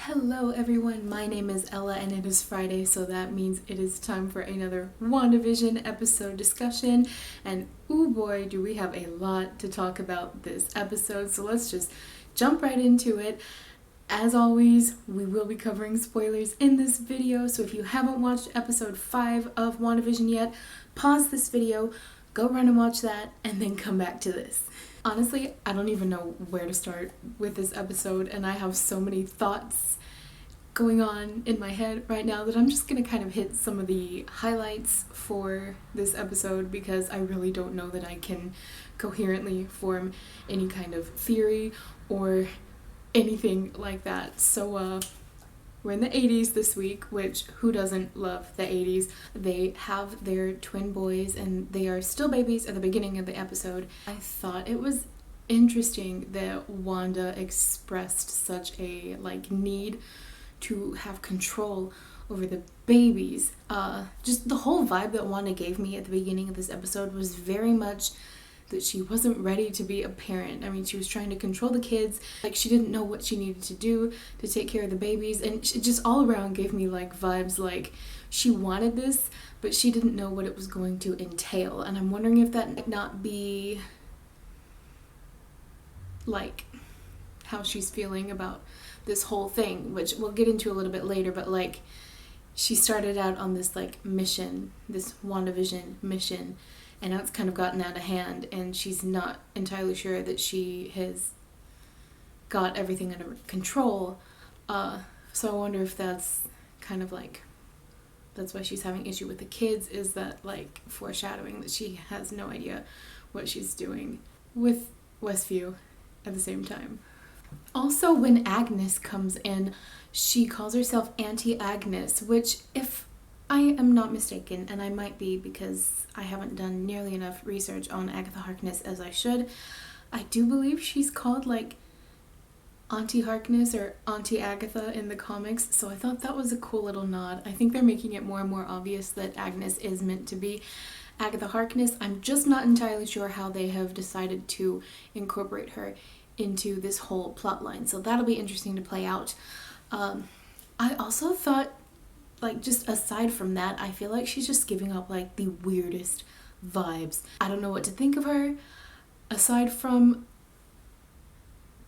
Hello everyone, my name is Ella and it is Friday, so that means it is time for another Wandavision episode discussion. And ooh boy, do we have a lot to talk about this episode, so let's just jump right into it. As always, we will be covering spoilers in this video, so if you haven't watched episode 5 of Wandavision yet, pause this video, go run and watch that, and then come back to this. Honestly, I don't even know where to start with this episode, and I have so many thoughts going on in my head right now that I'm just gonna kind of hit some of the highlights for this episode because I really don't know that I can coherently form any kind of theory or anything like that. So we're in the 80s this week, which who doesn't love the 80s? They have their twin boys and they are still babies at the beginning of the episode. I thought it was interesting that Wanda expressed such a need to have control over the babies. Just the whole vibe that Wanda gave me at the beginning of this episode was very much that she wasn't ready to be a parent. I mean, she was trying to control the kids, she didn't know what she needed to do to take care of the babies, and it just all around gave me vibes like she wanted this, but she didn't know what it was going to entail. And I'm wondering if that might not be how she's feeling about this whole thing, which we'll get into a little bit later, but she started out on this mission, this WandaVision mission, and now it's kind of gotten out of hand, and she's not entirely sure that she has got everything under control. So I wonder if that's kind of that's why she's having issue with the kids, is that foreshadowing that she has no idea what she's doing with Westview at the same time. Also, when Agnes comes in, she calls herself Auntie Agnes, which, if I am not mistaken, and I might be because I haven't done nearly enough research on Agatha Harkness as I should, I do believe she's called Auntie Harkness or Auntie Agatha in the comics, so I thought that was a cool little nod. I think they're making it more and more obvious that Agnes is meant to be Agatha Harkness. I'm just not entirely sure how they have decided to incorporate her into this whole plot line, so that'll be interesting to play out. I also thought, just aside from that, I feel like she's just giving up the weirdest vibes. I don't know what to think of her, aside from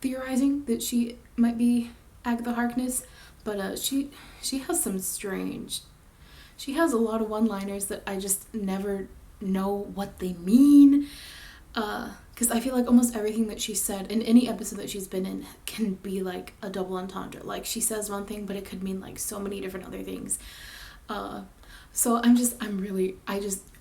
theorizing that she might be Agatha Harkness, but she has some strange, she has a lot of one-liners that I just never know what they mean, because I feel almost everything that she said in any episode that she's been in can be a double entendre. She says one thing, but it could mean so many different other things. So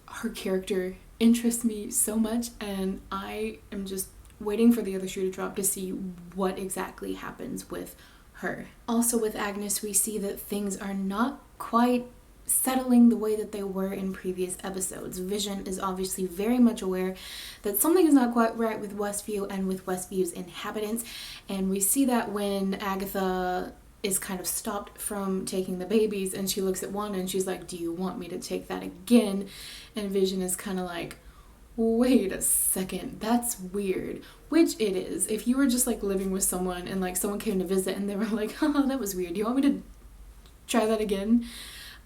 her character interests me so much, and I am just waiting for the other shoe to drop to see what exactly happens with her. Also with Agnes, we see that things are not quite settling the way that they were in previous episodes. Vision is obviously very much aware that something is not quite right with Westview and with Westview's inhabitants, and we see that when Agatha is kind of stopped from taking the babies and she looks at Wanda and she's like, "Do you want me to take that again?" And Vision is kind of wait a second, that's weird. Which it is. If you were just living with someone and someone came to visit and they were like, "Oh, that was weird, do you want me to try that again?"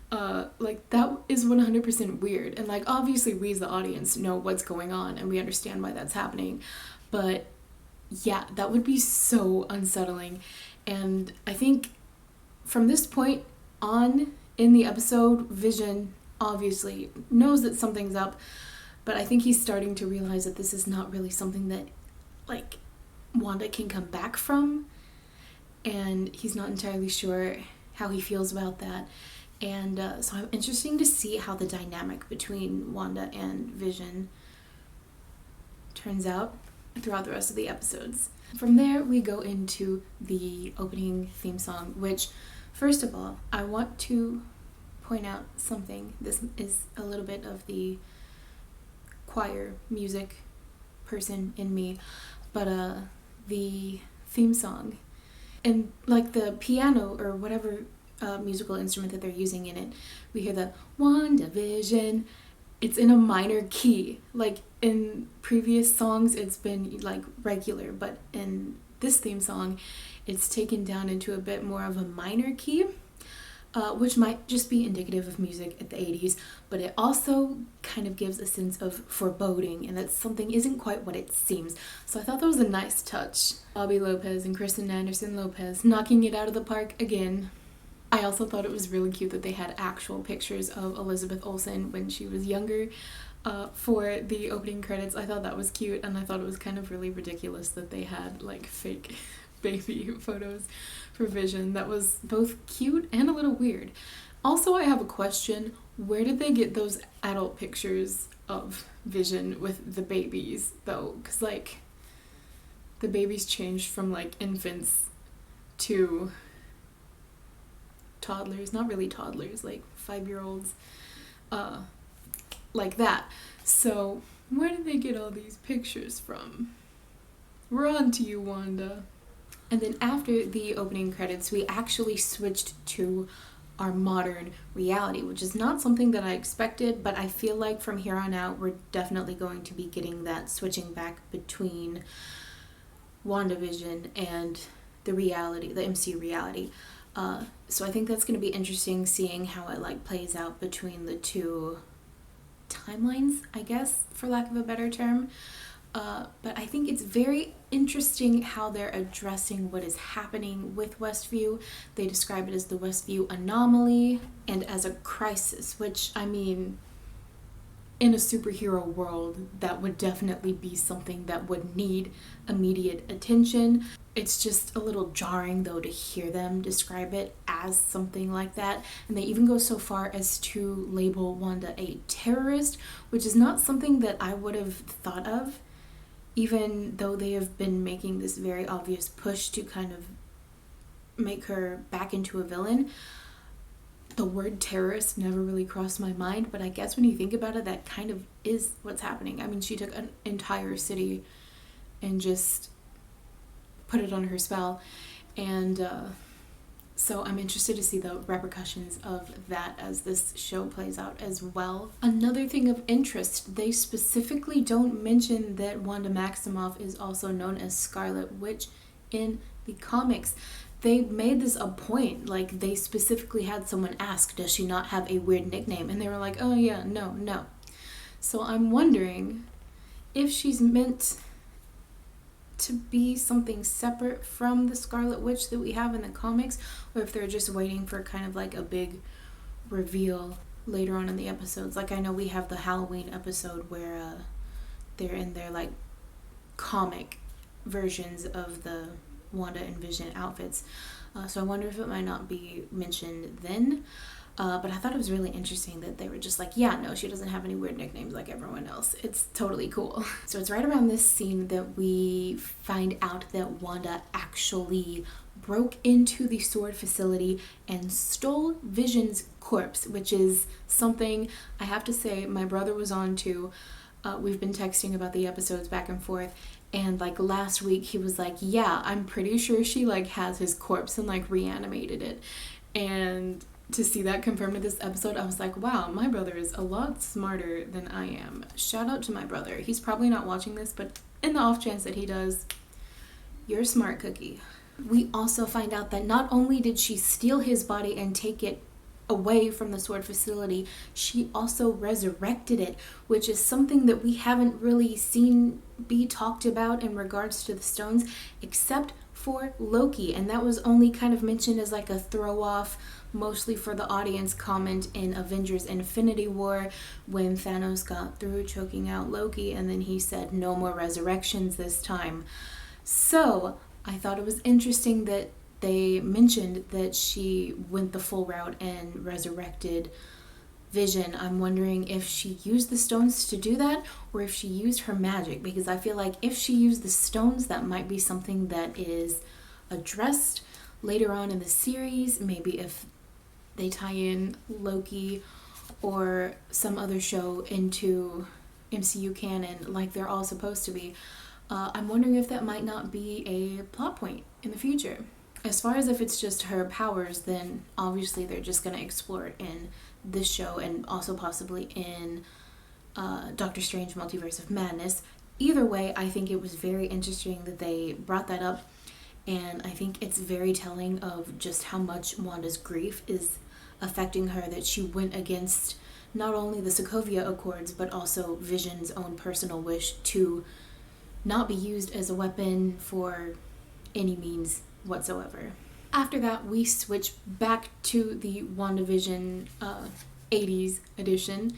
That is 100% weird, and obviously we as the audience know what's going on and we understand why that's happening, but yeah, that would be so unsettling. And I think from this point on in the episode, Vision obviously knows that something's up, but I think he's starting to realize that this is not really something that Wanda can come back from, and he's not entirely sure how he feels about that. And so I'm interested to see how the dynamic between Wanda and Vision turns out throughout the rest of the episodes. From there, we go into the opening theme song, which, first of all, I want to point out something. This is a little bit of the choir music person in me, but the theme song and the piano or whatever musical instrument that they're using in it, we hear the Wandavision. It's in a minor key. In previous songs it's been regular, but in this theme song it's taken down into a bit more of a minor key, which might just be indicative of music at the 80s, but it also kind of gives a sense of foreboding and that something isn't quite what it seems. So I thought that was a nice touch. Bobby Lopez and Kristen Anderson Lopez knocking it out of the park again. I also thought it was really cute that they had actual pictures of Elizabeth Olsen when she was younger for the opening credits. I thought that was cute, and I thought it was kind of really ridiculous that they had like fake baby photos for Vision. That was both cute and a little weird. Also, I have a question. Where did they get those adult pictures of Vision with the babies, though? Because, like, the babies changed from, like, infants to toddlers. Not really toddlers, like 5-year-olds. Like that. So, where did they get all these pictures from? We're on to you, Wanda. And then after the opening credits, we actually switched to our modern reality, which is not something that I expected, but I feel like from here on out, we're definitely going to be getting that switching back between WandaVision and the reality, the MCU reality. So I think that's going to be interesting seeing how it like plays out between the two timelines, I guess, for lack of a better term. But I think it's very interesting how they're addressing what is happening with Westview. They describe it as the Westview anomaly and as a crisis, which, I mean, in a superhero world, that would definitely be something that would need immediate attention. It's just a little jarring, though, to hear them describe it as something like that. And they even go so far as to label Wanda a terrorist, which is not something that I would have thought of, even though they have been making this very obvious push to kind of make her back into a villain. The word terrorist never really crossed my mind, but I guess when you think about it, that kind of is what's happening. I mean, she took an entire city and just put it under her spell, and so I'm interested to see the repercussions of that as this show plays out as well. Another thing of interest, they specifically don't mention that Wanda Maximoff is also known as Scarlet Witch in the comics. They made this a point, like they specifically had someone ask, does she not have a weird nickname? And they were like, oh yeah, no. So I'm wondering if she's meant to be something separate from the Scarlet Witch that we have in the comics, or if they're just waiting for kind of like a big reveal later on in the episodes. Like I know we have the Halloween episode where they're in their like comic versions of the Wanda and Vision outfits. So I wonder if it might not be mentioned then. But I thought it was really interesting that they were just like, yeah, no, she doesn't have any weird nicknames like everyone else. It's totally cool. So it's right around this scene that we find out that Wanda actually broke into the sword facility and stole Vision's corpse, which is something I have to say my brother was on to. We've been texting about the episodes back and forth, and like last week he was like, yeah, I'm pretty sure she like has his corpse and like reanimated it. And to see that confirmed in this episode, I was like, wow, my brother is a lot smarter than I am. Shout out to my brother. He's probably not watching this, but in the off chance that he does, you're a smart cookie. We also find out that not only did she steal his body and take it away from the sword facility, she also resurrected it, which is something that we haven't really seen be talked about in regards to the stones, except for Loki, and that was only kind of mentioned as like a throw off, mostly for the audience comment in Avengers Infinity War when Thanos got through choking out Loki and then he said no more resurrections this time. So I thought it was interesting that they mentioned that she went the full route and resurrected Vision. I'm wondering if she used the stones to do that or if she used her magic, because I feel like if she used the stones, that might be something that is addressed later on in the series. Maybe if they tie in Loki or some other show into MCU canon like they're all supposed to be. I'm wondering if that might not be a plot point in the future. As far as if it's just her powers, then obviously they're just going to explore it in this show and also possibly in Doctor Strange Multiverse of Madness. Either way, I think it was very interesting that they brought that up. And I think it's very telling of just how much Wanda's grief is affecting her, that she went against not only the Sokovia Accords, but also Vision's own personal wish to not be used as a weapon for any means whatsoever. After that, we switch back to the WandaVision 80s edition.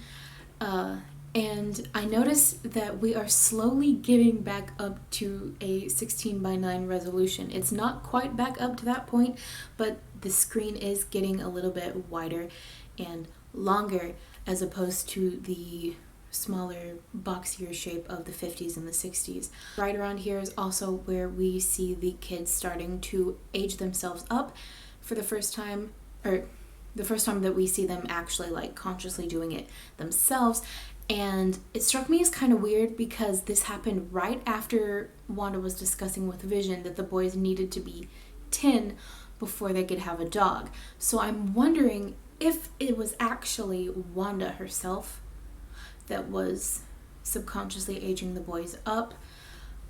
And I noticed that we are slowly getting back up to a 16:9 resolution. It's not quite back up to that point, but the screen is getting a little bit wider and longer as opposed to the smaller, boxier shape of the 50s and the 60s. Right around here is also where we see the kids starting to age themselves up for the first time, or the first time that we see them actually like consciously doing it themselves. And it struck me as kind of weird because this happened right after Wanda was discussing with Vision that the boys needed to be 10 before they could have a dog. So I'm wondering if it was actually Wanda herself that was subconsciously aging the boys up.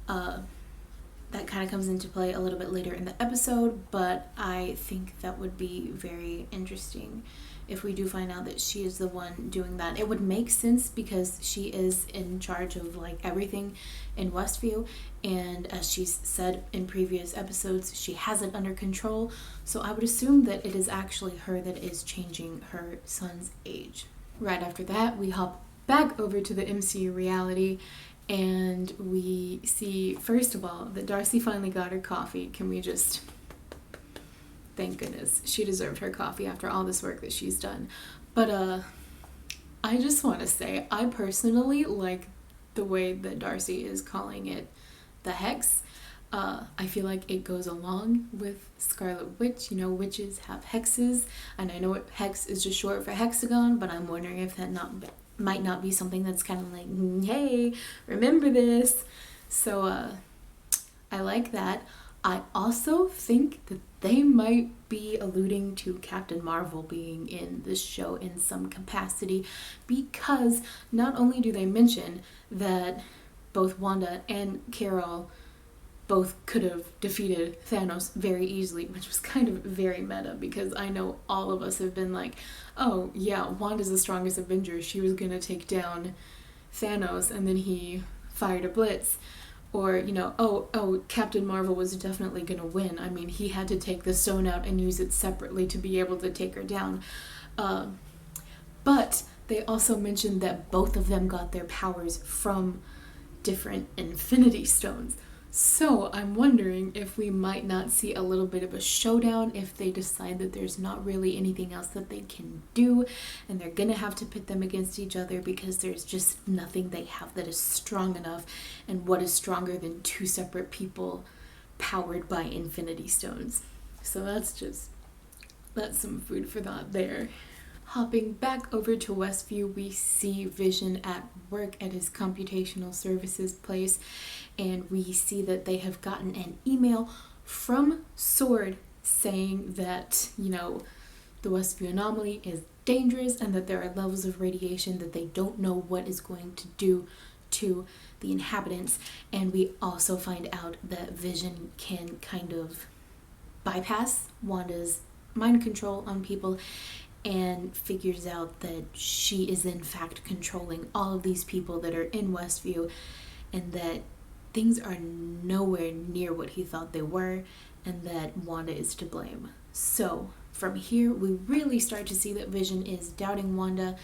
That kind of comes into play a little bit later in the episode, but I think that would be very interesting if we do find out that she is the one doing that. It would make sense because she is in charge of like everything in Westview, and as she's said in previous episodes, she has it under control. So I would assume that it is actually her that is changing her son's age. Right after that, we hop back over to the MCU reality, and we see, first of all, that Darcy finally got her coffee. Can we just... Thank goodness. She deserved her coffee after all this work that she's done. But, I just want to say, I personally like the way that Darcy is calling it the Hex. I feel like it goes along with Scarlet Witch. You know, witches have hexes, and I know what hex is just short for hexagon, but I'm wondering if that might not be something that's kind of like, hey, remember this. So I like that. I also think that they might be alluding to Captain Marvel being in this show in some capacity, because not only do they mention that both Wanda and Carol both could have defeated Thanos very easily, which was kind of very meta, because I know all of us have been like, oh yeah, Wanda's the strongest Avenger, she was gonna take down Thanos and then he fired a blitz. Or, you know, oh, Captain Marvel was definitely gonna win. I mean, he had to take the stone out and use it separately to be able to take her down. But they also mentioned that both of them got their powers from different Infinity Stones. So I'm wondering if we might not see a little bit of a showdown if they decide that there's not really anything else that they can do, and they're gonna have to pit them against each other because there's just nothing they have that is strong enough. And what is stronger than two separate people powered by Infinity Stones? So that's some food for thought there. Hopping back over to Westview, we see Vision at work at his computational services place, and we see that they have gotten an email from SWORD saying that, you know, the Westview anomaly is dangerous and that there are levels of radiation that they don't know what is going to do to the inhabitants. And we also find out that Vision can kind of bypass Wanda's mind control on people and figures out that she is in fact controlling all of these people that are in Westview, and that things are nowhere near what he thought they were, and that Wanda is to blame. So from here, we really start to see that Vision is doubting Wanda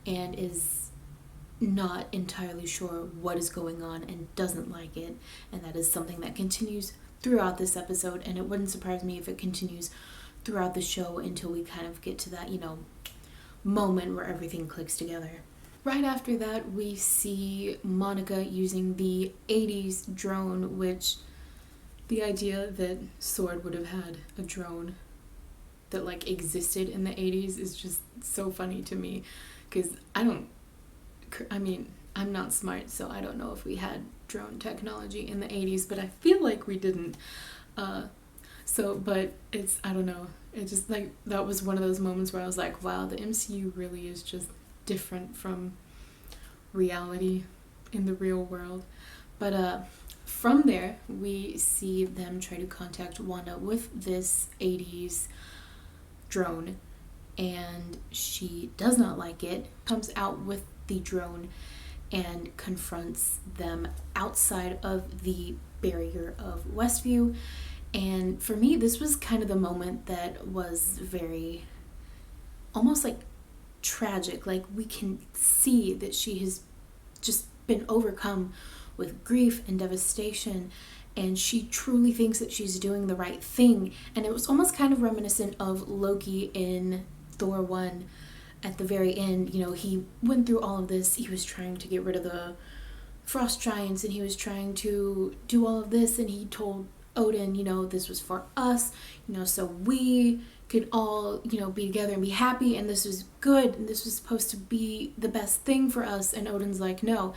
and is not entirely sure what is going on and doesn't like it, and that is something that continues throughout this episode, and it wouldn't surprise me if it continues throughout the show until we kind of get to that, you know, moment where everything clicks together. Right after that, we see Monica using the 80s drone, which the idea that SWORD would have had a drone that like existed in the 80s is just so funny to me, because I'm not smart, so I don't know if we had drone technology in the 80s, but I feel like we didn't. But it's, I don't know, it just like, that was one of those moments where I was like, wow, the MCU really is just different from reality in the real world. But from there, we see them try to contact Wanda with this 80s drone, and she does not like it, comes out with the drone and confronts them outside of the barrier of Westview. And for me, this was kind of the moment that was very, almost like tragic. Like, we can see that she has just been overcome with grief and devastation, and she truly thinks that she's doing the right thing. And it was almost kind of reminiscent of Loki in Thor 1. At the very end, you know, he went through all of this. He was trying to get rid of the frost giants, and he was trying to do all of this, and he told Odin, you know, this was for us, you know, so we could all, you know, be together and be happy, and this was good, and this was supposed to be the best thing for us. And Odin's like, no.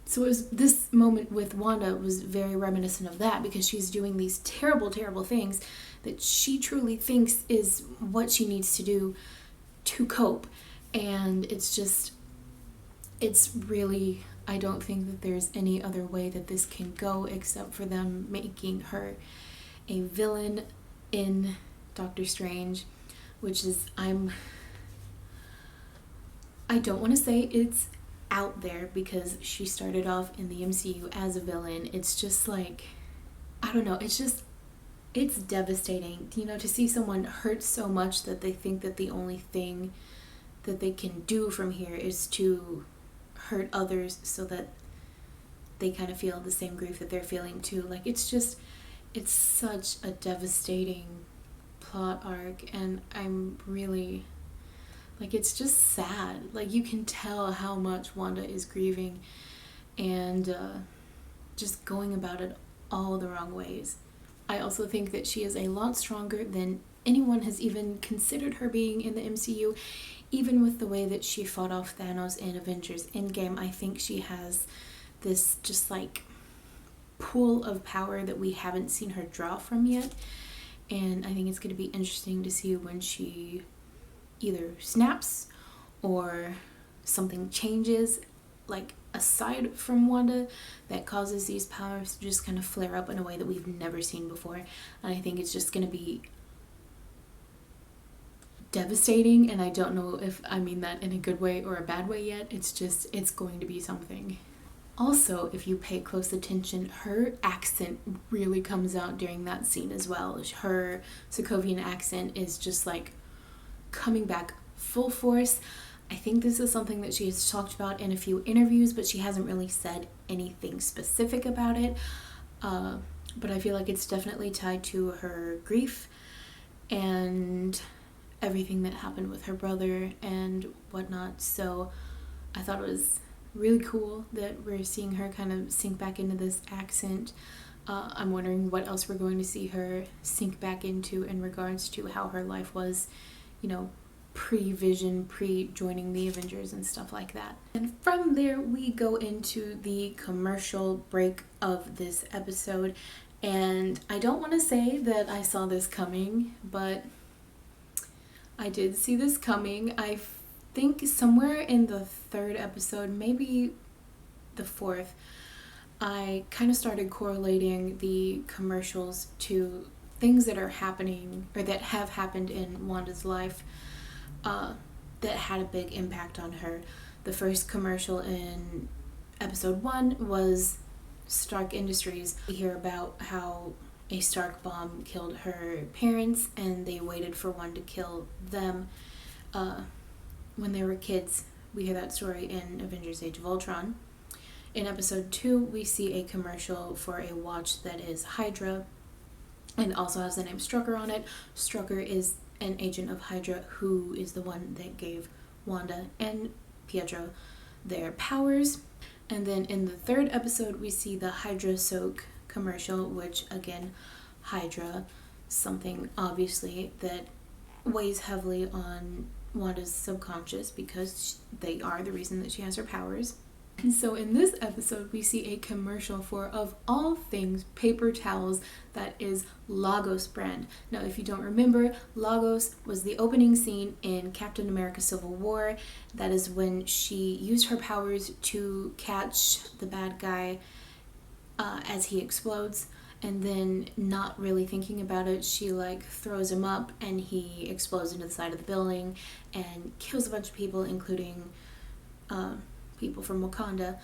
So it was, this moment with Wanda was very reminiscent of that, because she's doing these terrible, terrible things that she truly thinks is what she needs to do to cope. And it's just, it's really, I don't think that there's any other way that this can go except for them making her a villain in Doctor Strange, which is, I don't want to say it's out there, because she started off in the MCU as a villain. It's just like, I don't know, it's just, it's devastating, you know, to see someone hurt so much that they think that the only thing that they can do from here is to hurt others so that they kind of feel the same grief that they're feeling too. Like, it's just, it's such a devastating plot arc, and I'm really, like, it's just sad. Like, you can tell how much Wanda is grieving and just going about it all the wrong ways. I also think that she is a lot stronger than anyone has even considered her being in the MCU. Even with the way that she fought off Thanos in Avengers Endgame, I think she has this just like pool of power that we haven't seen her draw from yet. And I think it's going to be interesting to see when she either snaps or something changes, like aside from Wanda, that causes these powers to just kind of flare up in a way that we've never seen before. And I think it's just going to be devastating, and I don't know if I mean that in a good way or a bad way yet. It's just, it's going to be something. Also, if you pay close attention, her accent really comes out during that scene as well. Her Sokovian accent is just like coming back full force. I think this is something that she has talked about in a few interviews, but she hasn't really said anything specific about it. But I feel like it's definitely tied to her grief and everything that happened with her brother and whatnot. So I thought it was really cool that we're seeing her kind of sink back into this accent. I'm wondering what else we're going to see her sink back into in regards to how her life was, you know, pre-Vision, pre-joining the Avengers and stuff like that. And from there, we go into the commercial break of this episode. And I don't want to say that I saw this coming, but I did see this coming. I think somewhere in the third episode, maybe the fourth, I kind of started correlating the commercials to things that are happening or that have happened in Wanda's life that had a big impact on her. The first commercial in episode 1 was Stark Industries. We hear about how a Stark bomb killed her parents, and they waited for one to kill them when they were kids. We hear that story in Avengers Age of Ultron. In episode 2, we see a commercial for a watch that is Hydra and also has the name Strucker on it. Strucker is an agent of Hydra who is the one that gave Wanda and Pietro their powers. And then in the third episode, we see the Hydra Soak commercial, which again, Hydra, something obviously that weighs heavily on Wanda's subconscious because they are the reason that she has her powers. And so in this episode, we see a commercial for, of all things, paper towels that is Lagos brand. Now, if you don't remember, Lagos was the opening scene in Captain America Civil War. That is when she used her powers to catch the bad guy as he explodes. And then, not really thinking about it, she like throws him up and he explodes into the side of the building and kills a bunch of people, including people from Wakanda,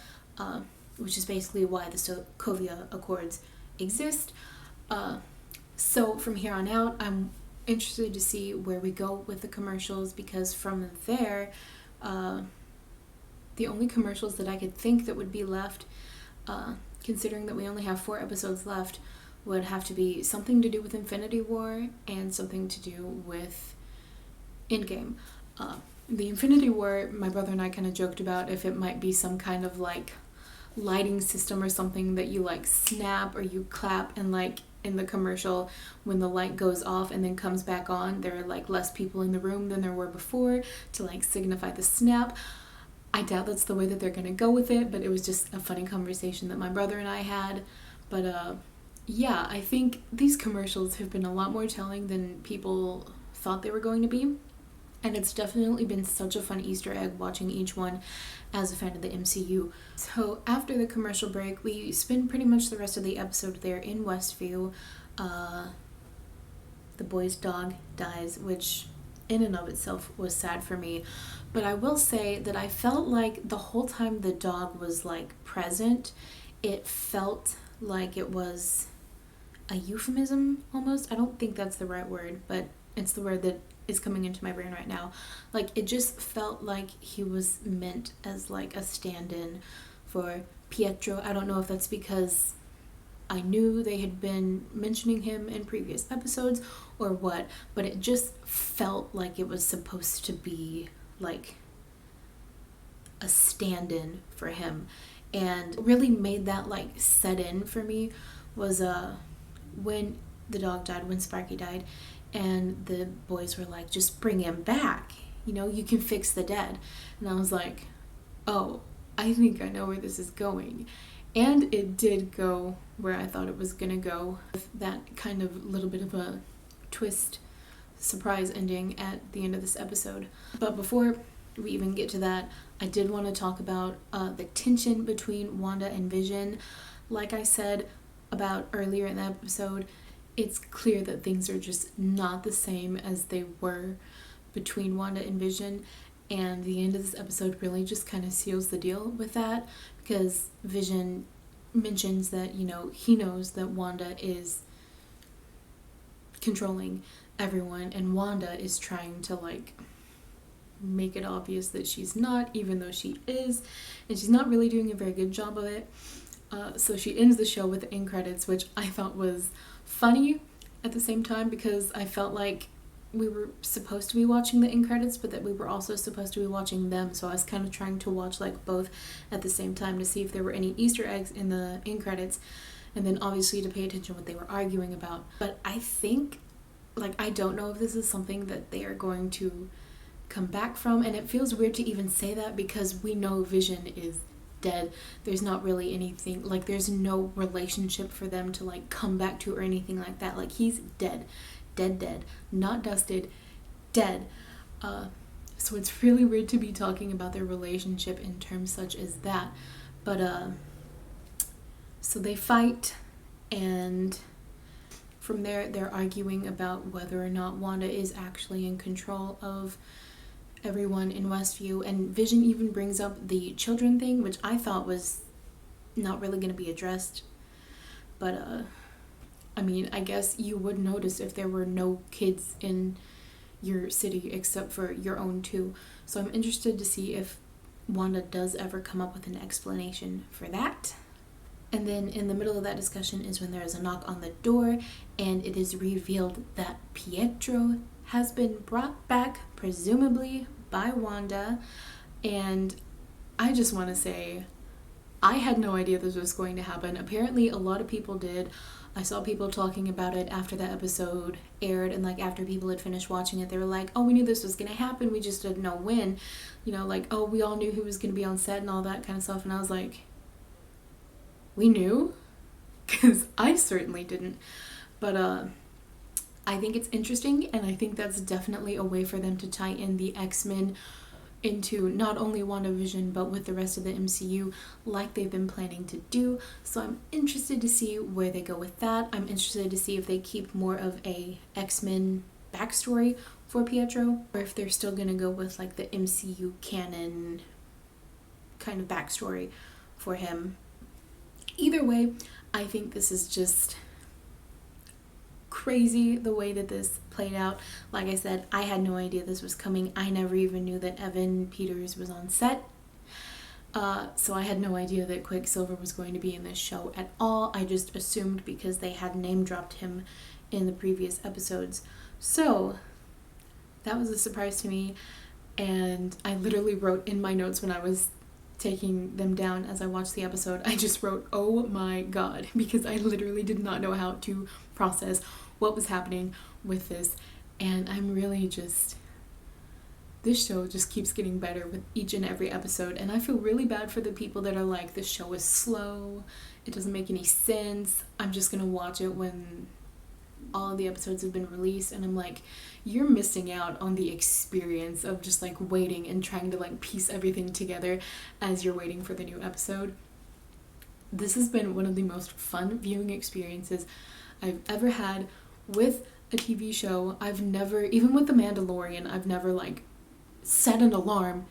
which is basically why the Sokovia Accords exist. So from here on out, I'm interested to see where we go with the commercials, because from there, the only commercials that I could think that would be left, considering that we only have 4 episodes left, would have to be something to do with Infinity War and something to do with Endgame. The Infinity War, my brother and I kind of joked about if it might be some kind of like lighting system or something that you like snap or you clap, and like in the commercial when the light goes off and then comes back on, there are like less people in the room than there were before to like signify the snap. I doubt that's the way that they're gonna go with it, but it was just a funny conversation that my brother and I had. But yeah, I think these commercials have been a lot more telling than people thought they were going to be. And it's definitely been such a fun Easter egg watching each one as a fan of the MCU. So after the commercial break, we spend pretty much the rest of the episode there in Westview. The boy's dog dies, which in and of itself was sad for me. But I will say that I felt like the whole time the dog was like present, it felt like it was a euphemism almost. I don't think that's the right word, but it's the word that is coming into my brain right now. Like, it just felt like he was meant as like a stand-in for Pietro. I don't know if that's because I knew they had been mentioning him in previous episodes or what, but it just felt like it was supposed to be like a stand-in for him. And really made that like set in for me was when the dog died, when Sparky died, and the boys were like, just bring him back, you know, you can fix the dead. And I was like, oh, I think I know where this is going. And it did go where I thought it was gonna go, with that kind of little bit of a twist, surprise ending at the end of this episode. But before we even get to that, I did want to talk about the tension between Wanda and Vision. Like I said about earlier in the episode, it's clear that things are just not the same as they were between Wanda and Vision, and the end of this episode really just kind of seals the deal with that, because Vision mentions that, you know, he knows that Wanda is controlling everyone, and Wanda is trying to like make it obvious that she's not, even though she is, and she's not really doing a very good job of it. So she ends the show with the end credits, which I thought was funny at the same time, because I felt like we were supposed to be watching the end credits, but that we were also supposed to be watching them, so I was kind of trying to watch like both at the same time to see if there were any Easter eggs in the end credits, and then obviously to pay attention to what they were arguing about. But I think, like, I don't know if this is something that they are going to come back from, and it feels weird to even say that because we know Vision is dead. There's not really anything, like, there's no relationship for them to like come back to or anything like that. Like, he's dead, not dusted, dead. So it's really weird to be talking about their relationship in terms such as that. But so they fight, and from there they're arguing about whether or not Wanda is actually in control of everyone in Westview, and Vision even brings up the children thing, which I thought was not really going to be addressed. But I mean, I guess you would notice if there were no kids in your city except for your own two. So I'm interested to see if Wanda does ever come up with an explanation for that. And then in the middle of that discussion is when there is a knock on the door, and it is revealed that Pietro has been brought back, presumably by Wanda. And I just want to say, I had no idea this was going to happen. Apparently a lot of people did. I saw people talking about it after that episode aired, and like after people had finished watching it, they were like, oh, we knew this was going to happen, we just didn't know when. You know, like, oh, we all knew he was going to be on set and all that kind of stuff. And I was like, we knew? Because I certainly didn't. But I think it's interesting, and I think that's definitely a way for them to tie in the X-Men into not only WandaVision but with the rest of the MCU like they've been planning to do. So I'm interested to see where they go with that. I'm interested to see if they keep more of a X-Men backstory for Pietro, or if they're still gonna go with like the MCU canon kind of backstory for him. Either way, I think this is just crazy the way that this played out. Like I said, I had no idea this was coming. I never even knew that Evan Peters was on set. So I had no idea that Quicksilver was going to be in this show at all. I just assumed because they had name dropped him in the previous episodes. So that was a surprise to me, and I literally wrote in my notes when I was taking them down as I watched the episode, I just wrote, oh my god, because I literally did not know how to process what was happening with this. And I'm really just, this show just keeps getting better with each and every episode, and I feel really bad for the people that are like, this show is slow, it doesn't make any sense, I'm just gonna watch it when all of the episodes have been released. And I'm like, you're missing out on the experience of just like waiting and trying to like piece everything together as you're waiting for the new episode. This has been one of the most fun viewing experiences I've ever had with a TV show. I've never, even with The Mandalorian, I've never like set an alarm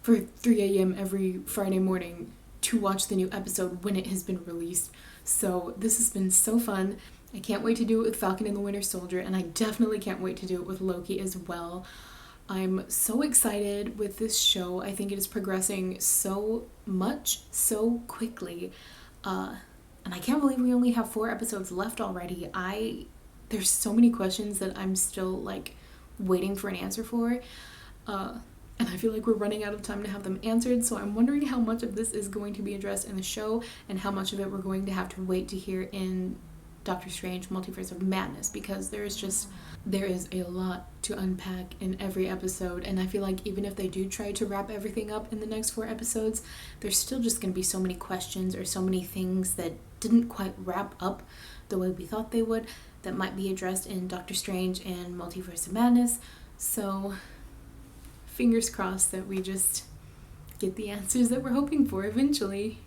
for 3 a.m. every Friday morning to watch the new episode when it has been released. So this has been so fun. I can't wait to do it with Falcon and the Winter Soldier, and I definitely can't wait to do it with Loki as well. I'm so excited with this show. I think it is progressing so much, so quickly. And I can't believe we only have 4 episodes left already. There's so many questions that I'm still like waiting for an answer for. And I feel like we're running out of time to have them answered, so I'm wondering how much of this is going to be addressed in the show and how much of it we're going to have to wait to hear in Doctor Strange Multiverse of Madness, because there is a lot to unpack in every episode, and I feel like even if they do try to wrap everything up in the next 4 episodes, there's still just going to be so many questions or so many things that didn't quite wrap up the way we thought they would that might be addressed in Doctor Strange and Multiverse of Madness. So fingers crossed that we just get the answers that we're hoping for eventually.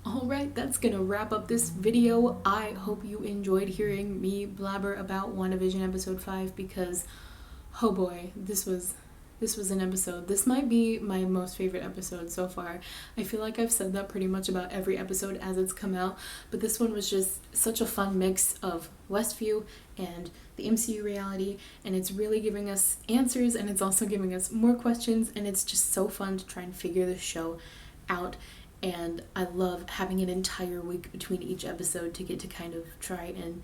Alright, that's gonna wrap up this video. I hope you enjoyed hearing me blabber about WandaVision episode 5, because oh boy, this was an episode. This might be my most favorite episode so far. I feel like I've said that pretty much about every episode as it's come out, but this one was just such a fun mix of Westview and the MCU reality, and it's really giving us answers, and it's also giving us more questions, and it's just so fun to try and figure this show out. And I love having an entire week between each episode to get to kind of try and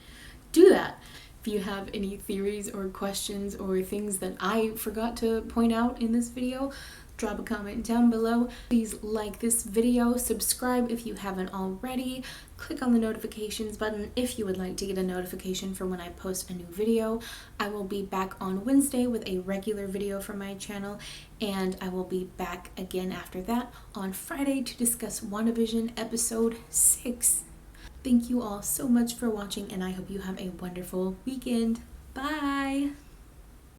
do that. If you have any theories or questions or things that I forgot to point out in this video, drop a comment down below. Please like this video, subscribe if you haven't already, click on the notifications button if you would like to get a notification for when I post a new video. I will be back on Wednesday with a regular video from my channel, and I will be back again after that on Friday to discuss WandaVision episode 6. Thank you all so much for watching, and I hope you have a wonderful weekend. Bye!